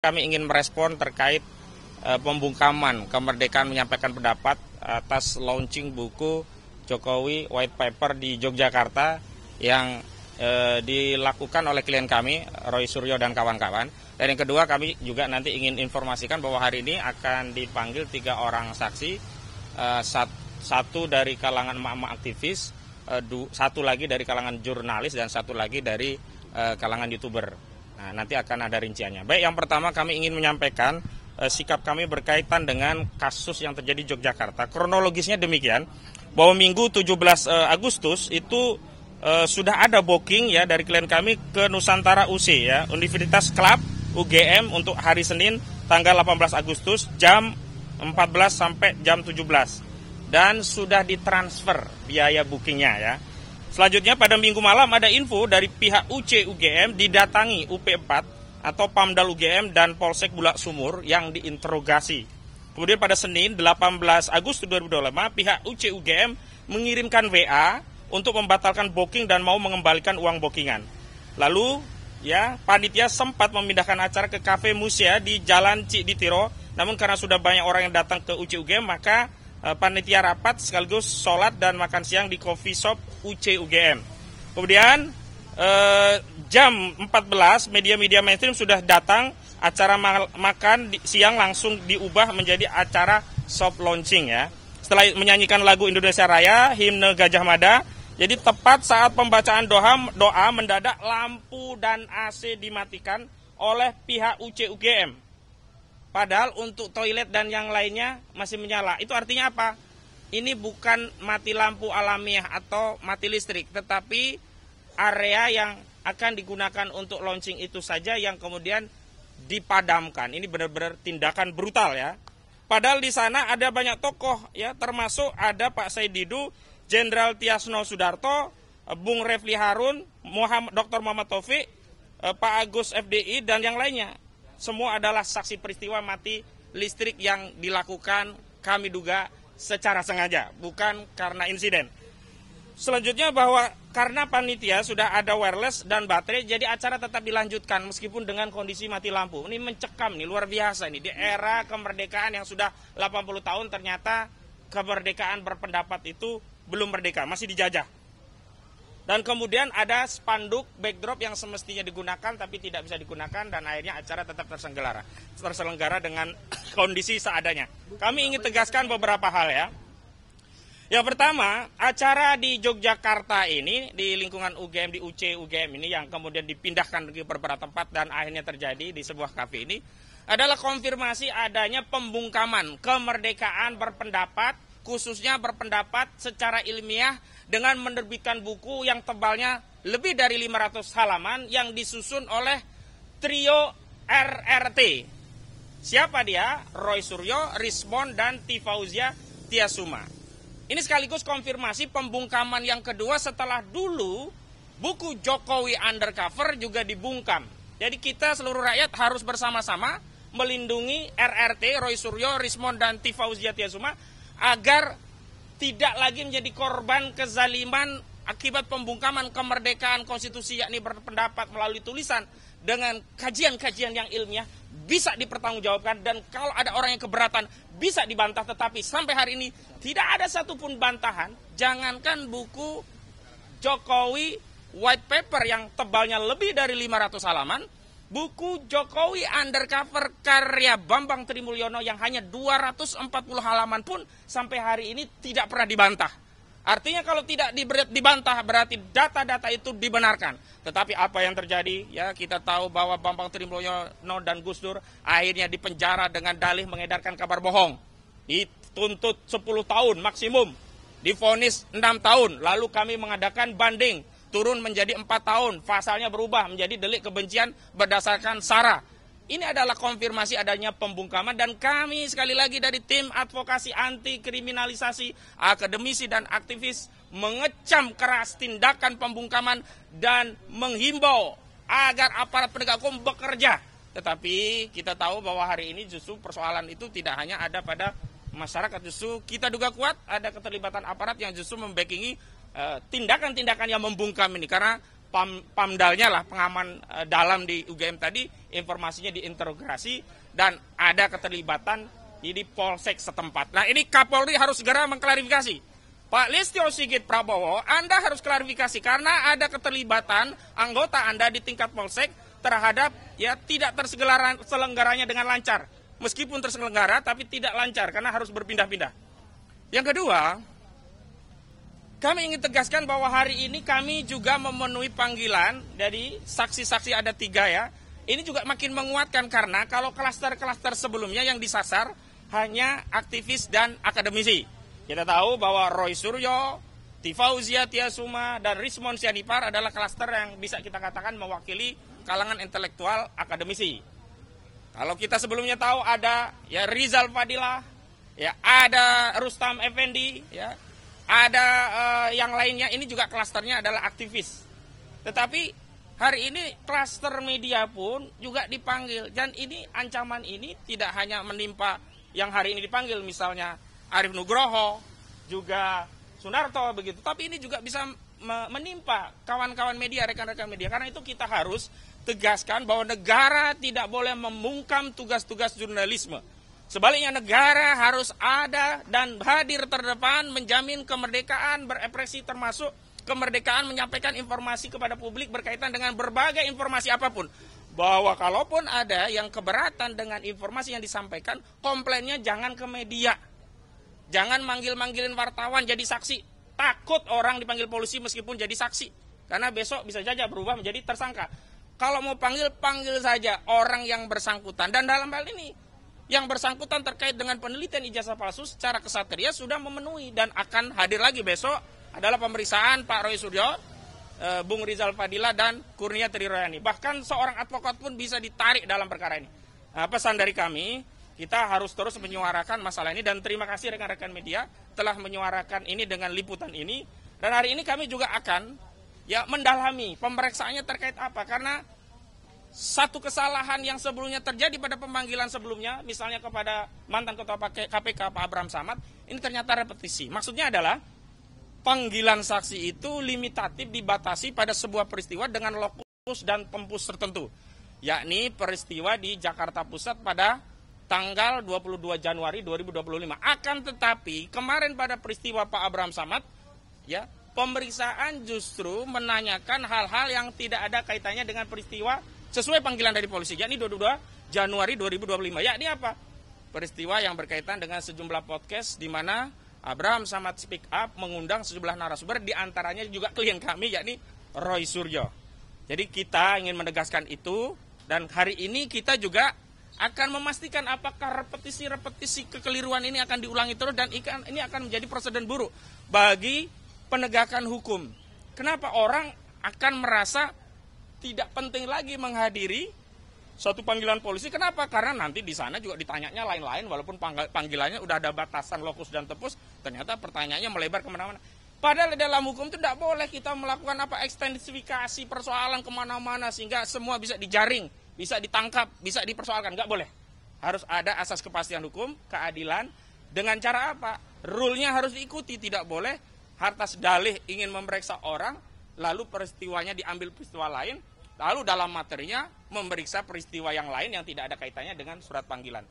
Kami ingin merespon terkait pembungkaman kemerdekaan menyampaikan pendapat atas launching buku Jokowi White Paper di Yogyakarta yang dilakukan oleh klien kami, Roy Suryo dan kawan-kawan. Dan yang kedua, kami juga nanti ingin informasikan bahwa hari ini akan dipanggil 3 orang saksi, satu dari kalangan emak-emak aktivis, satu lagi dari kalangan jurnalis, dan satu lagi dari kalangan YouTuber. Nah, nanti akan ada rinciannya. Baik, yang pertama kami ingin menyampaikan sikap kami berkaitan dengan kasus yang terjadi di Yogyakarta. Kronologisnya demikian, bahwa Minggu 17 Agustus itu sudah ada booking ya dari klien kami ke Nusantara UC ya, Universitas Club UGM untuk hari Senin tanggal 18 Agustus jam 14 sampai jam 17. Dan sudah ditransfer biaya bookingnya ya. Selanjutnya pada Minggu malam ada info dari pihak UC UGM didatangi UP4 atau Pamdal UGM dan Polsek Bulak Sumur yang diinterogasi. Kemudian pada Senin 18 Agustus 2025 pihak UC UGM mengirimkan WA untuk membatalkan booking dan mau mengembalikan uang bookingan. Lalu ya panitia sempat memindahkan acara ke Cafe Musia di Jalan Cikditiro, namun karena sudah banyak orang yang datang ke UC UGM maka panitia rapat sekaligus sholat dan makan siang di coffee shop UC UGM. Kemudian jam 14 media-media mainstream sudah datang, acara makan siang langsung diubah menjadi acara soft launching ya. Setelah menyanyikan lagu Indonesia Raya, himne Gajah Mada, jadi tepat saat pembacaan doa mendadak lampu dan AC dimatikan oleh pihak UC UGM. Padahal untuk toilet dan yang lainnya masih menyala. Itu artinya apa? Ini bukan mati lampu alamiah atau mati listrik, tetapi area yang akan digunakan untuk launching itu saja yang kemudian dipadamkan. Ini benar-benar tindakan brutal ya. Padahal di sana ada banyak tokoh ya, termasuk ada Pak Said Didu, Jenderal Tiasno Sudarto, Bung Refli Harun, Dr. Muhammad Taufik, Pak Agus FDI dan yang lainnya. Semua adalah saksi peristiwa mati listrik yang dilakukan kami duga secara sengaja, bukan karena insiden. Selanjutnya bahwa karena panitia sudah ada wireless dan baterai, jadi acara tetap dilanjutkan meskipun dengan kondisi mati lampu. Ini mencekam nih, luar biasa ini. Di era kemerdekaan yang sudah 80 tahun ternyata kemerdekaan berpendapat itu belum merdeka, masih dijajah. Dan kemudian ada spanduk backdrop yang semestinya digunakan tapi tidak bisa digunakan dan akhirnya acara tetap terselenggara dengan kondisi seadanya. Kami ingin tegaskan beberapa hal ya. Yang pertama, acara di Yogyakarta ini di lingkungan UGM, di UC UGM ini yang kemudian dipindahkan ke beberapa tempat dan akhirnya terjadi di sebuah kafe ini adalah konfirmasi adanya pembungkaman kemerdekaan berpendapat, khususnya berpendapat secara ilmiah dengan menerbitkan buku yang tebalnya lebih dari 500 halaman yang disusun oleh trio RRT. Siapa dia? Roy Suryo, Rismon, dan Tifauzia Tiasuma. Ini sekaligus konfirmasi pembungkaman yang kedua setelah dulu buku Jokowi Undercover juga dibungkam. Jadi kita seluruh rakyat harus bersama-sama melindungi RRT, Roy Suryo, Rismon, dan Tifauzia Tiasuma agar tidak lagi menjadi korban kezaliman akibat pembungkaman kemerdekaan konstitusi yakni berpendapat melalui tulisan dengan kajian-kajian yang ilmiah bisa dipertanggungjawabkan dan kalau ada orang yang keberatan bisa dibantah, tetapi sampai hari ini tidak ada satupun bantahan. Jangankan buku Jokowi White Paper yang tebalnya lebih dari 500 halaman, buku Jokowi Undercover karya Bambang Trimulyono yang hanya 240 halaman pun sampai hari ini tidak pernah dibantah. Artinya kalau tidak dibantah berarti data-data itu dibenarkan. Tetapi apa yang terjadi? Ya kita tahu bahwa Bambang Trimulyono dan Gus Dur akhirnya dipenjara dengan dalih mengedarkan kabar bohong. Dituntut 10 tahun maksimum, divonis 6 tahun. Lalu kami mengadakan banding, turun menjadi 4 tahun, pasalnya berubah menjadi delik kebencian berdasarkan SARA. Ini adalah konfirmasi adanya pembungkaman dan kami sekali lagi dari tim advokasi anti kriminalisasi, akademisi dan aktivis mengecam keras tindakan pembungkaman dan menghimbau agar aparat penegak hukum bekerja. Tetapi kita tahu bahwa hari ini justru persoalan itu tidak hanya ada pada masyarakat, justru kita duga kuat ada keterlibatan aparat yang justru membackingi tindakan-tindakan yang membungkam ini karena Pamdalnya lah, pengaman dalam di UGM tadi, informasinya diinterogasi dan ada keterlibatan di Polsek setempat. Nah, ini Kapolri harus segera mengklarifikasi. Pak Listio Sigit Prabowo, Anda harus klarifikasi karena ada keterlibatan anggota Anda di tingkat Polsek terhadap ya tidak terselenggaranya dengan lancar. Meskipun terselenggara tapi tidak lancar karena harus berpindah-pindah. Yang kedua, kami ingin tegaskan bahwa hari ini kami juga memenuhi panggilan dari saksi-saksi ada 3 ya. Ini juga makin menguatkan karena kalau klaster-klaster sebelumnya yang disasar hanya aktivis dan akademisi. Kita tahu bahwa Roy Suryo, Tifauzia Tiasuma, dan Rismon Sianipar adalah klaster yang bisa kita katakan mewakili kalangan intelektual akademisi. Kalau kita sebelumnya tahu ada ya Rizal Fadilah, ya ada Rustam Effendi, ya ada yang lainnya. Ini juga klasternya adalah aktivis. Tetapi hari ini klaster media pun juga dipanggil. Dan ini ancaman ini tidak hanya menimpa yang hari ini dipanggil, misalnya Arief Nugroho, juga Sunarto begitu. Tapi ini juga bisa menimpa kawan-kawan media, rekan-rekan media. Karena itu kita harus tegaskan bahwa negara tidak boleh membungkam tugas-tugas jurnalisme. Sebaliknya negara harus ada dan hadir terdepan menjamin kemerdekaan berekspresi termasuk kemerdekaan menyampaikan informasi kepada publik berkaitan dengan berbagai informasi apapun. Bahwa kalaupun ada yang keberatan dengan informasi yang disampaikan, komplainnya jangan ke media. Jangan manggil-manggilin wartawan jadi saksi. Takut orang dipanggil polisi meskipun jadi saksi. Karena besok bisa saja berubah menjadi tersangka. Kalau mau panggil saja orang yang bersangkutan. Dan dalam hal ini, yang bersangkutan terkait dengan penelitian ijazah palsu secara kesatria sudah memenuhi dan akan hadir lagi besok adalah pemeriksaan Pak Roy Suryo, Bung Rizal Fadilah dan Kurnia Triroyani. Bahkan seorang advokat pun bisa ditarik dalam perkara ini. Nah, pesan dari kami, kita harus terus menyuarakan masalah ini dan terima kasih rekan-rekan media telah menyuarakan ini dengan liputan ini. Dan hari ini kami juga akan ya mendalami pemeriksaannya terkait apa, karena satu kesalahan yang sebelumnya terjadi pada pemanggilan sebelumnya, misalnya kepada mantan ketua KPK Pak Abraham Samad, ini ternyata repetisi. Maksudnya adalah panggilan saksi itu limitatif dibatasi pada sebuah peristiwa dengan lokus dan tempus tertentu. Yakni peristiwa di Jakarta Pusat pada tanggal 22 Januari 2025. Akan tetapi kemarin pada peristiwa Pak Abraham Samad, ya pemeriksaan justru menanyakan hal-hal yang tidak ada kaitannya dengan peristiwa sesuai panggilan dari polisi, yakni 22 Januari 2025. Yakni apa? Peristiwa yang berkaitan dengan sejumlah podcast di mana Abraham Samad Speak Up mengundang sejumlah narasumber, di antaranya juga klien kami, yakni Roy Suryo. Jadi kita ingin menegaskan itu, dan hari ini kita juga akan memastikan apakah repetisi kekeliruan ini akan diulangi terus, dan ini akan menjadi presiden buruk bagi penegakan hukum. Kenapa orang akan merasa tidak penting lagi menghadiri suatu panggilan polisi? Kenapa? Karena nanti di sana juga ditanyanya lain-lain, walaupun panggilannya udah ada batasan lokus dan tempus, ternyata pertanyaannya melebar kemana-mana. Padahal dalam hukum itu tidak boleh kita melakukan ekstensifikasi persoalan kemana-mana sehingga semua bisa dijaring, bisa ditangkap, bisa dipersoalkan. Nggak boleh. Harus ada asas kepastian hukum, keadilan. Dengan cara apa? Rule-nya harus diikuti. Tidak boleh hartas dalih ingin memeriksa orang, lalu peristiwanya diambil peristiwa lain, lalu dalam materinya memeriksa peristiwa yang lain yang tidak ada kaitannya dengan surat panggilan.